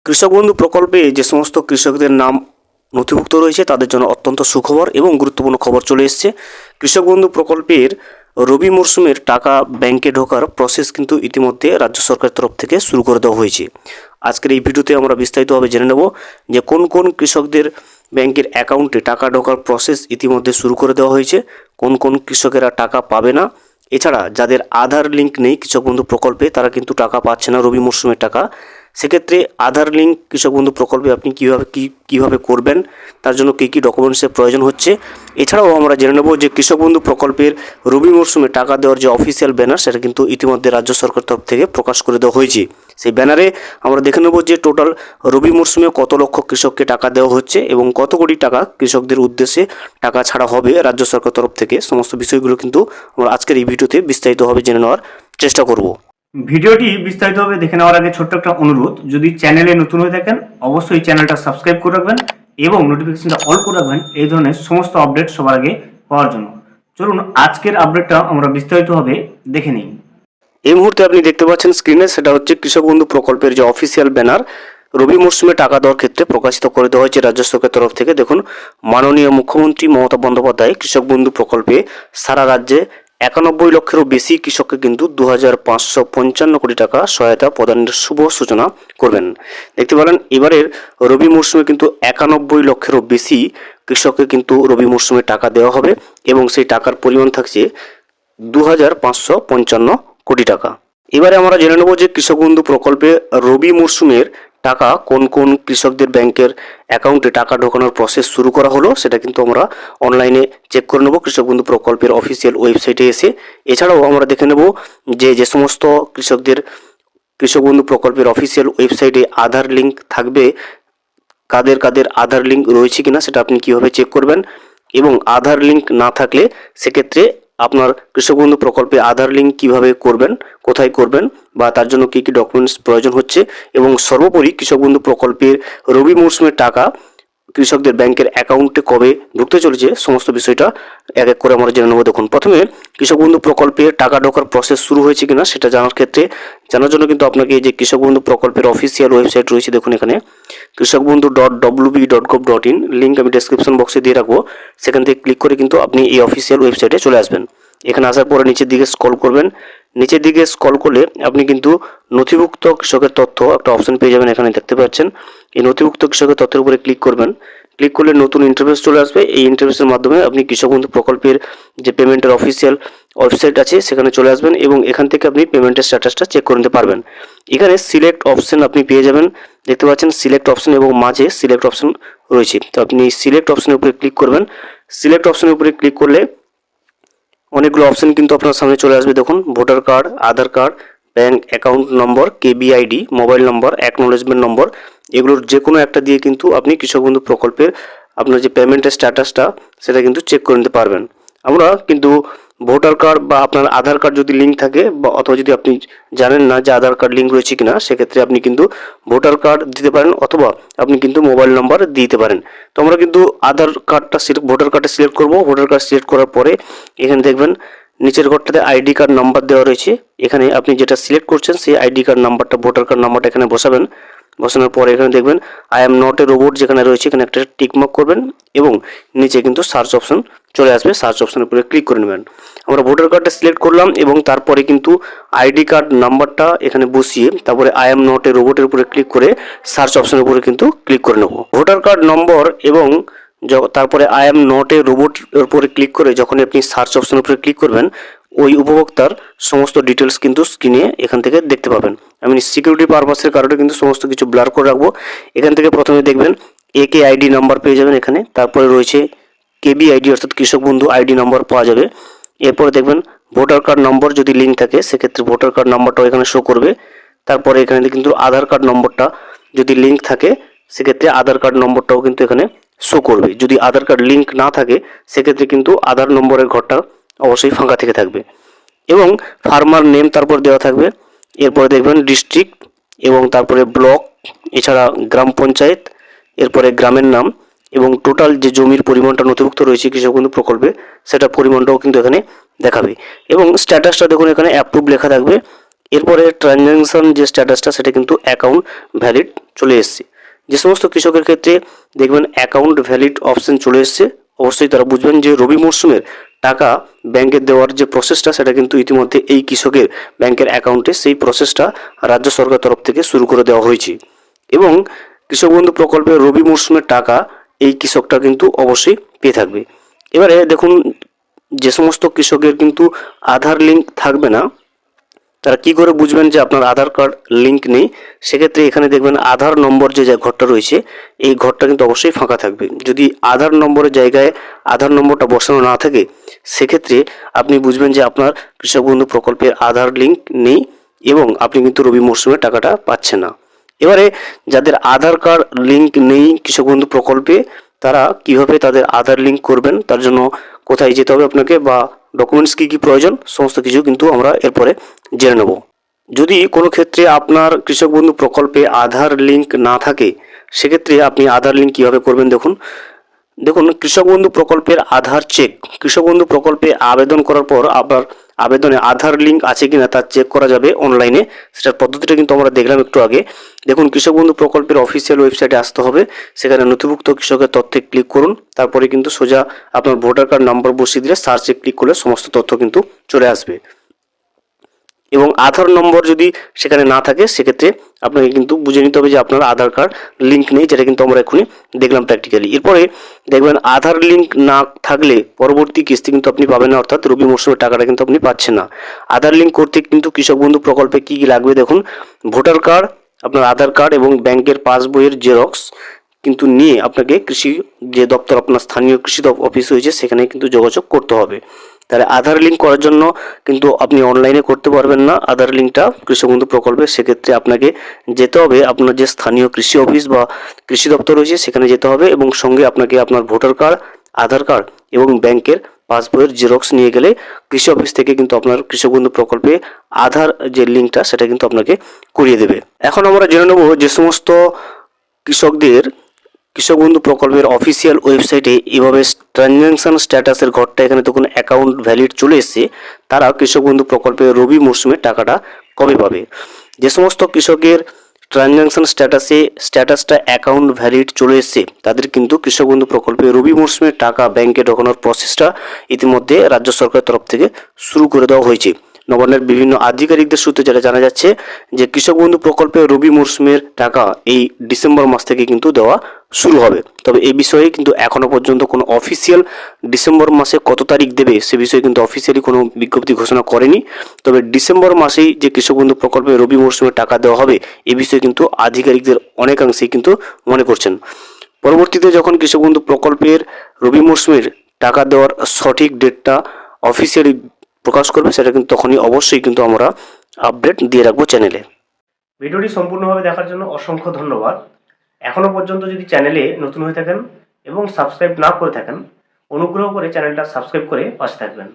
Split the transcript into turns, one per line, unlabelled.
কৃষক বন্ধু প্রকল্পে যে সমস্ত কৃষকদের নাম নথিভুক্ত রয়েছে তাদের জন্য অত্যন্ত সুখবর এবং গুরুত্বপূর্ণ খবর চলে এসেছে। কৃষক বন্ধু প্রকল্পের রবি মরশুমের টাকা ব্যাংকে ঢোকার প্রসেস কিন্তু ইতিমধ্যে রাজ্য সরকারের তরফ থেকে শুরু করে দেওয়া হয়েছে। আজকের এই ভিডিওতে আমরা বিস্তারিতভাবে জেনে নেব যে কোন কোন কৃষকদের ব্যাংকের অ্যাকাউন্টে টাকা ঢোকার প্রসেস ইতিমধ্যে শুরু করে দেওয়া হয়েছে, কোন কোন কৃষকেরা টাকা পাবে না, এছাড়া যাদের আধার লিঙ্ক নেই কৃষক বন্ধু প্রকল্পে তারা কিন্তু টাকা পাচ্ছে না রবি মরশুমের টাকা। সেক্ষেত্রে আধার লিঙ্ক কৃষক বন্ধু প্রকল্পে আপনি কীভাবে করবেন, তার জন্য কী কী ডকুমেন্টসের প্রয়োজন হচ্ছে। এছাড়াও আমরা জেনে নেব যে কৃষক বন্ধু প্রকল্পের রবি মরশুমে টাকা দেওয়ার যে অফিসিয়াল ব্যানার সেটা কিন্তু ইতিমধ্যে রাজ্য সরকার তরফ থেকে প্রকাশ করে দেওয়া হয়েছে। সেই ব্যানারে আমরা দেখে নেব যে টোটাল রবি মরশুমে কত লক্ষ কৃষককে টাকা দেওয়া হচ্ছে এবং কত কোটি টাকা কৃষকদের উদ্দেশ্যে টাকা ছাড়া হবে রাজ্য সরকার তরফ থেকে। সমস্ত বিষয়গুলো কিন্তু আমরা আজকের এই ভিডিওতে বিস্তারিতভাবে জেনে নেওয়ার চেষ্টা করব। ভিডিওটি বিস্তারিতভাবে দেখে নেওয়ার আগে ছোট্ট একটা অনুরোধ, যদি চ্যানেলে নতুন হয়ে থাকেন অবশ্যই চ্যানেলটা সাবস্ক্রাইব করে রাখবেন এবং নোটিফিকেশনটা অল করে রাখবেন এই ধরনের সমস্ত আপডেট সবার আগে পাওয়ার জন্য। চলুন আজকের আপডেটটা আমরা বিস্তারিতভাবে দেখে নিই। এই মুহূর্তে আপনি দেখতে পাচ্ছেন স্ক্রিনে, সেটা হচ্ছে কৃষক বন্ধু প্রকল্পের যে অফিসিয়াল ব্যানার রবি মরশুমে টাকা দেওয়ার ক্ষেত্রে প্রকাশিত করে দেওয়া হয়েছে রাজ্য সরকারের তরফ থেকে। দেখুন, মাননীয় মুখ্যমন্ত্রী মমতা বন্দ্যোপাধ্যায় কৃষক বন্ধু প্রকল্পে সারা রাজ্যে 91 লক্ষেরও বেশি কৃষককে কিন্তু 2555 কোটি টাকা সহায়তা প্রদানের শুভ সূচনা করবেন। দেখতে পেলেন এবারের রবি মরশুমে কিন্তু 91 লক্ষেরও বেশি কৃষককে কিন্তু রবি মরশুমে টাকা দেওয়া হবে এবং সেই টাকার পরিমাণ থাকছে 2555 কোটি টাকা। এবারে আমরা জেনে নেব যে কৃষক বন্ধু প্রকল্পে রবি মরশুমের টাকা কোন কোন কৃষকদের ব্যাংকের অ্যাকাউন্টে টাকা ঢোকানোর প্রসেস শুরু করা হলো সেটা কিন্তু আমরা অনলাইনে চেক করে নেব কৃষক বন্ধু প্রকল্পের অফিসিয়াল ওয়েবসাইটে এসে। এছাড়াও আমরা দেখে নেব যে সমস্ত কৃষকদের কৃষক বন্ধু প্রকল্পের অফিসিয়াল ওয়েবসাইটে আধার লিঙ্ক থাকবে, কাদের কাদের আধার লিঙ্ক রয়েছে কিনা সেটা আপনি কীভাবে চেক করবেন, এবং আধার লিঙ্ক না থাকলে সেক্ষেত্রে আপনার কৃষক বন্ধু প্রকল্পে আধার লিঙ্ক কীভাবে করবেন, কোথায় করবেন, বা তার জন্য কী কী ডকুমেন্টস প্রয়োজন হচ্ছে, এবং সর্বোপরি কৃষক বন্ধু প্রকল্পের রবি মরশুমের টাকা কৃষকদের ব্যাংকের অ্যাকাউন্টে কবে ঢুকতে চলেছে সমস্ত বিষয়টা এক এক করে আমরা জেনে নেব। দেখুন, প্রথমে কৃষক বন্ধু প্রকল্পে টাকা ঢোকার প্রসেস শুরু হয়েছে কিনা সেটা জানার জন্য কিন্তু আপনাকে এই যে কৃষক বন্ধু প্রকল্পের অফিসিয়াল ওয়েবসাইট রয়েছে, দেখুন এখানে kৃষকবন্ধু.wb.gov.in লিঙ্ক আমি ডেসক্রিপশন বক্সে দিয়ে রাখবো। সেখান থেকে ক্লিক করে কিন্তু আপনি এই অফিসিয়াল ওয়েবসাইটে চলে আসবেন। এখানে আসার পরে নিচের দিকে স্ক্রল করবেন। নিচের দিকে স্ক্রল করলে আপনি কিন্তু নথিভুক্ত কৃষকের তথ্য একটা অপশন পেয়ে যাবেন। এখানে দেখতে পাচ্ছেন এই নথিভুক্ত কৃষকের তথ্যের উপরে ক্লিক করবেন। ক্লিক করলে নতুন ইন্টারফেস চলে আসবে। এই ইন্টারফেসের মাধ্যমে আপনি কৃষক বন্ধু প্রকল্পের যে পেমেন্টের অফিসিয়াল ওয়েবসাইট আছে সেখানে চলে আসবেন এবং এখান থেকে আপনি পেমেন্টের স্ট্যাটাসটা চেক করে নিতে পারবেন। এখানে সিলেক্ট অপশন আপনি পেয়ে যাবেন, দেখতে পাচ্ছেন সিলেক্ট অপশন এবং মাঝে সিলেক্ট অপশন রয়েছে। তো আপনি সিলেক্ট অপশনের উপরে ক্লিক করবেন। সিলেক্ট অপশনের উপরে ক্লিক করলে অনেকগুলো অপশন কিন্তু আপনার সামনে চলে আসবে। দেখুন, voter card, Aadhaar card, bank account number, কেবিআইডি, মোবাইল নম্বর, অ্যাকনোলেজমেন্ট নম্বর, এগুলোর যে কোনো একটা দিয়ে কিন্তু আপনি কৃষক বন্ধু প্রকল্পের আপনার যে পেমেন্টের স্ট্যাটাসটা সেটা কিন্তু চেক করে নিতে পারবেন। আমরা কিন্তু ভোটার কার্ড বা আপনার আধার কার্ড যদি লিঙ্ক থাকে বা অথবা যদি আপনি জানেন না যে আধার কার্ড লিঙ্ক রয়েছে কিনা সেক্ষেত্রে আপনি কিন্তু ভোটার কার্ড দিতে পারেন অথবা আপনি কিন্তু মোবাইল নাম্বার দিতে পারেন। তো আমরা কিন্তু ভোটার কার্ডটা সিলেক্ট করব। ভোটার কার্ড সিলেক্ট করার পরে এখানে দেখবেন নিচের ঘরটাতে আইডি কার্ড নাম্বার দেওয়া রয়েছে। এখানে আপনি যেটা সিলেক্ট করছেন সেই আইডি কার্ড নাম্বারটা, ভোটার কার্ড নাম্বারটা এখানে বসাবেন। বসানোর পরে এখানে দেখবেন I am not a robot যেখানে রয়েছে এখানে একটা টিকমার্ক করবেন এবং নিচে কিন্তু সার্চ অপশন চলে আসবে। সার্চ অপশনের উপরে ক্লিক করে নেবেন। আমরা ভোটার কার্ডটা সিলেক্ট করলাম এবং তারপরে কিন্তু আইডি কার্ড নাম্বারটা এখানে বসিয়ে তারপরে আই এম নট এ রোবটের উপরে ক্লিক করে সার্চ অপশনের উপরে কিন্তু ক্লিক করে নেব। ভোটার কার্ড নম্বর এবং তারপরে I am not a robot এর উপরে ক্লিক করে যখন আপনি সার্চ অপশনের উপরে ক্লিক করবেন ওই উপভোক্তার সমস্ত ডিটেলস কিন্তু স্ক্রিনে এখান থেকে দেখতে পাবেন। আমি সিকিউরিটি পারপাসের কারণে কিন্তু সমস্ত কিছু ব্লার করে রাখবো। এখান থেকে প্রথমে দেখবেন একে আইডি নাম্বার পেয়ে যাবেন এখানে, তারপরে রয়েছে কেবি আইডি অর্থাৎ কৃষক বন্ধু আইডি নাম্বার পাওয়া যাবে। এরপরে দেখবেন ভোটার কার্ড নম্বর যদি লিঙ্ক থাকে সেক্ষেত্রে ভোটার কার্ড নাম্বারটাও এখানে শো করবে। তারপরে এখানে কিন্তু আধার কার্ড নম্বরটা যদি লিঙ্ক থাকে সেক্ষেত্রে আধার কার্ড নম্বরটাও কিন্তু এখানে শো করবে। যদি আধার কার্ড লিঙ্ক না থাকে সেক্ষেত্রে কিন্তু আধার নম্বরের ঘরটা অবশ্যই ফাঁকা থেকে থাকবে এবং ফার্মার নেম তারপর দেওয়া থাকবে। এরপরে দেখবেন ডিস্ট্রিক্ট এবং তারপরে ব্লক, এছাড়া গ্রাম পঞ্চায়েত, এরপরে গ্রামের নাম এবং টোটাল যে জমির পরিমাণটা নথিভুক্ত রয়েছে কৃষক বন্ধু প্রকল্পে সেটা পরিমাণটাও কিন্তু এখানে দেখাবে এবং স্ট্যাটাসটা দেখুন এখানে অ্যাপ্রুভ লেখা থাকবে এরপরে ট্রানজ্যাকশন যে স্ট্যাটাসটা সেটা কিন্তু অ্যাকাউন্ট ভ্যালিড চলে এসছে। যে সমস্ত কৃষকের ক্ষেত্রে দেখবেন অ্যাকাউন্ট ভ্যালিড অপশন চলে এসছে, অবশ্যই তারা বুঝবেন যে রবি মরশুমের টাকা ব্যাংকে দেওয়ার যে প্রসেসটা সেটা কিন্তু ইতিমধ্যে এই কৃষকের ব্যাংকের অ্যাকাউন্টে সেই প্রসেসটা রাজ্য সরকার তরফ থেকে শুরু করে দেওয়া হয়েছে। এবং কৃষক বন্ধু প্রকল্পের রবি মরশুমের টাকা এই কৃষকটা কিন্তু অবশ্যই পেয়ে থাকবে। এবারে দেখুন, যে সমস্ত কৃষকের কিন্তু আধার লিঙ্ক থাকবে না, তারা কি করে বুঝবেন যে আপনার আধার কার্ড লিঙ্ক নেই? সেক্ষেত্রে এখানে দেখবেন আধার নম্বর যে ঘরটা রয়েছে, এই ঘরটা কিন্তু অবশ্যই ফাঁকা থাকবে। যদি আধার নম্বরের জায়গায় আধার নম্বরটা বসানো না থাকে, সেক্ষেত্রে আপনি বুঝবেন যে আপনার কৃষক বন্ধু প্রকল্পের আধার লিঙ্ক নেই এবং আপনি কিন্তু রবি মরশুমে টাকাটা পাচ্ছেন না। এবারে যাদের আধার কার্ড লিঙ্ক নেই কৃষক বন্ধু প্রকল্পে, তারা কিভাবে তাদের আধার লিঙ্ক করবেন, তার জন্য কোথায় যেতে হবে আপনাকে বা ডকুমেন্টস কী কী প্রয়োজন, সমস্ত কিছু কিন্তু আমরা এরপরে জেনে নেব। যদি কোনো ক্ষেত্রে আপনার কৃষক বন্ধু প্রকল্পে আধার লিঙ্ক না থাকে, সেক্ষেত্রে আপনি আধার লিঙ্ক কীভাবে করবেন দেখুন। কৃষক বন্ধু প্রকল্পের আধার চেক, কৃষক বন্ধু প্রকল্পে আবেদন করার পর আপনার আবেদনে আধার লিঙ্ক আছে কিনা তা চেক করা যাবে অনলাইনে। সেটার পদ্ধতিটা কিন্তু আমরা দেখলাম একটু আগে। দেখুন, কৃষক বন্ধু প্রকল্পের অফিসিয়াল ওয়েবসাইটে আসতে হবে, সেখানে নথিভুক্ত কৃষকের তথ্যে ক্লিক করুন, তারপরে কিন্তু সোজা আপনার ভোটার কার্ড নাম্বার বসিয়ে দিলে সার্চে ক্লিক করলে সমস্ত তথ্য কিন্তু চলে আসবে। এবং আধার নম্বর যদি সেখানে না থাকে, সেক্ষেত্রে আপনাকে কিন্তু বুঝে নিতে হবে যে আপনার আধার কার্ড লিঙ্ক নেই, যেটা কিন্তু আমরা এখনই দেখলাম প্র্যাকটিক্যালি। এরপরে দেখবেন আধার লিঙ্ক না থাকলে পরবর্তী কিস্তি কিন্তু আপনি পাবেন না, অর্থাৎ রবি মরশুমের টাকাটা কিন্তু আপনি পাচ্ছেন না। আধার লিঙ্ক করতে কিন্তু কৃষক বন্ধু প্রকল্পে কী কী লাগবে দেখুন। ভোটার কার্ড, আপনার আধার কার্ড এবং ব্যাংকের পাসবইয়ের জেরক্স কিন্তু নিয়ে আপনাকে কৃষি যে দপ্তর, আপনার স্থানীয় কৃষি অফিস রয়েছে, সেখানে কিন্তু যোগাযোগ করতে হবে। তাহলে আধার লিঙ্ক করার জন্য কিন্তু আপনি অনলাইনে করতে পারবেন না আধার লিঙ্কটা কৃষক বন্ধু প্রকল্পে। সেক্ষেত্রে আপনাকে যেতে হবে আপনার যে স্থানীয় কৃষি অফিস বা কৃষি দপ্তর রয়েছে, সেখানে যেতে হবে এবং সঙ্গে আপনাকে আপনার ভোটার কার্ড, আধার কার্ড এবং ব্যাংকের পাসবইয়ের জেরক্স নিয়ে গেলে কৃষি অফিস থেকে কিন্তু আপনার কৃষক বন্ধু প্রকল্পে আধার যে লিঙ্কটা সেটা কিন্তু আপনাকে করিয়ে দেবে। এখন আমরা জেনে নেব যে সমস্ত কৃষকদের কৃষক বন্ধু প্রকল্পের অফিসিয়াল ওয়েবসাইটে এভাবে ট্রানজ্যাকশন স্ট্যাটাসের ঘরটা, এখানে তখন অ্যাকাউন্ট ভ্যালিড চলে এসছে, তারা কৃষক বন্ধু প্রকল্পের রবি মরশুমের টাকাটা কবে পাবে। যে সমস্ত কৃষকের ট্রানজ্যাকশন স্ট্যাটাসটা অ্যাকাউন্ট ভ্যালিড চলে এসছে, তাদের কিন্তু কৃষক বন্ধু প্রকল্পে রবি মরশুমের টাকা ব্যাংকে ঢোকানোর প্রসেসটা ইতিমধ্যে রাজ্য সরকারের তরফ থেকে শুরু করে দেওয়া হয়েছে। নবান্নের বিভিন্ন আধিকারিকদের সূত্রে যেটা জানা যাচ্ছে যে কৃষক বন্ধু প্রকল্পে রবি মরশুমের টাকা এই ডিসেম্বর মাস থেকে কিন্তু দেওয়া শুরু হবে। তবে এই বিষয়ে কিন্তু এখনো পর্যন্ত কোনো অফিসিয়াল ডিসেম্বর মাসে কত তারিখ দেবে সে বিষয়ে কিন্তু অফিসিয়ালি কোনো বিজ্ঞপ্তি ঘোষণা করেনি। তবে ডিসেম্বর মাসেই যে কৃষক বন্ধু প্রকল্পে রবি মরশুমের টাকা দেওয়া হবে, এ বিষয়ে কিন্তু আধিকারিকদের অনেকাংশেই কিন্তু মনে করছেন। পরবর্তীতে যখন কৃষক বন্ধু প্রকল্পের রবি মরশুমের টাকা দেওয়ার সঠিক ডেটটা অফিসিয়ালি প্রকাশ করবে, সেটা কিন্তু তখনই অবশ্যই কিন্তু আমরা আপডেট দিয়ে রাখবো চ্যানেলে। ভিডিওটি সম্পূর্ণভাবে দেখার জন্য অসংখ্য ধন্যবাদ। এখনও পর্যন্ত যদি চ্যানেলে নতুন হয়ে থাকেন এবং সাবস্ক্রাইব না করে থাকেন, অনুগ্রহ করে চ্যানেলটা সাবস্ক্রাইব করে পাশে থাকবেন।